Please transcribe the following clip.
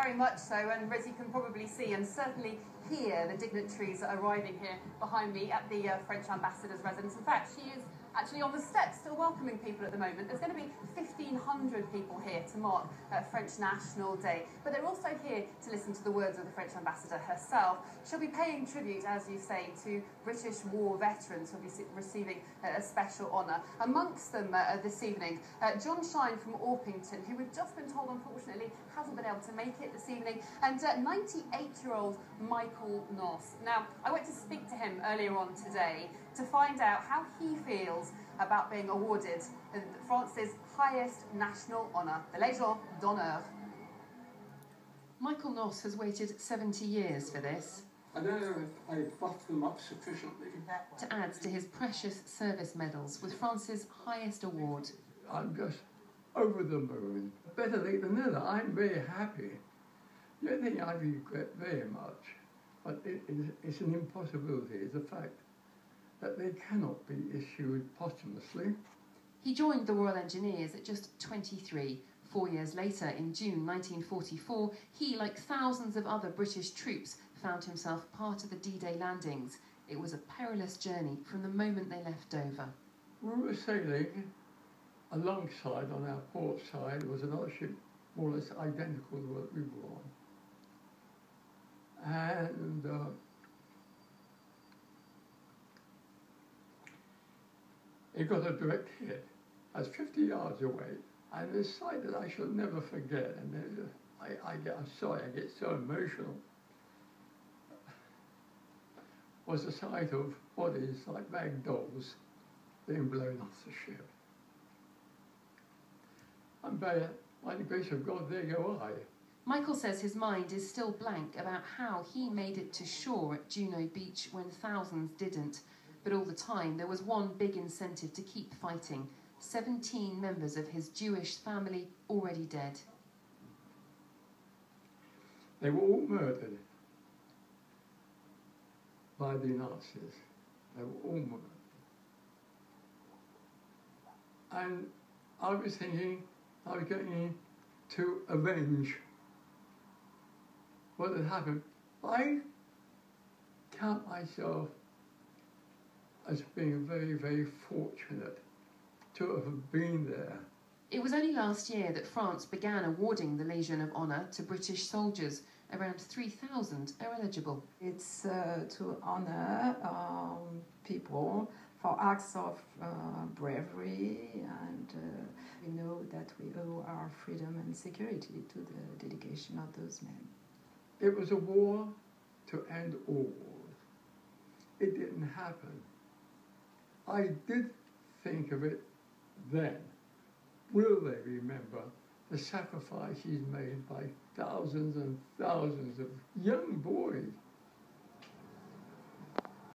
very much so, and as you can probably see and certainly hear, the dignitaries are arriving here behind me at the French ambassador's residence. In fact, she is actually on the steps, still welcoming people at the moment. There's going to be 1,500 people here to mark French National Day, but they're also here to listen to the words of the French ambassador herself. She'll be paying tribute, as you say, to British war veterans who'll be receiving a special honour. Amongst them this evening, John Shine from Orpington, who we've just been told, unfortunately, hasn't been able to make it this evening, and 98-year-old Michael Noss. Now, I went to speak to him earlier on today to find out how he feels about being awarded France's highest national honour, the Légion d'honneur. Michael Noss has waited 70 years for this. I don't know if I buffed them up sufficiently. To add to his precious service medals with France's highest award. I'm just over the moon. Better late than never. I'm very happy. The only thing I regret very much, but it's an impossibility, is the fact that they cannot be issued posthumously. He joined the Royal Engineers at just 23. 4 years later, in June 1944, he, like thousands of other British troops, found himself part of the D-Day landings. It was a perilous journey from the moment they left Dover. We were sailing alongside, on our port side, was another ship more or less identical to what we were on. And it got a direct hit. I was 50 yards away, and the sight that I shall never forget, and I'm sorry, I get so emotional, was the sight of bodies like rag dolls being blown off the ship. And by the grace of God, there go I. Michael says his mind is still blank about how he made it to shore at Juno Beach when thousands didn't. But all the time, there was one big incentive to keep fighting. 17 members of his Jewish family already dead. They were all murdered by the Nazis. They were all murdered. And I was thinking I was going to avenge what had happened. I count myself as being very, very fortunate to have been there. It was only last year that France began awarding the Légion of Honour to British soldiers. Around 3,000 are eligible. It's to honour people for acts of bravery, and we know that we owe our freedom and security to the dedication of those men. It was a war to end all wars. It didn't happen. I did think of it then. Will they remember the sacrifices made by thousands and thousands of young boys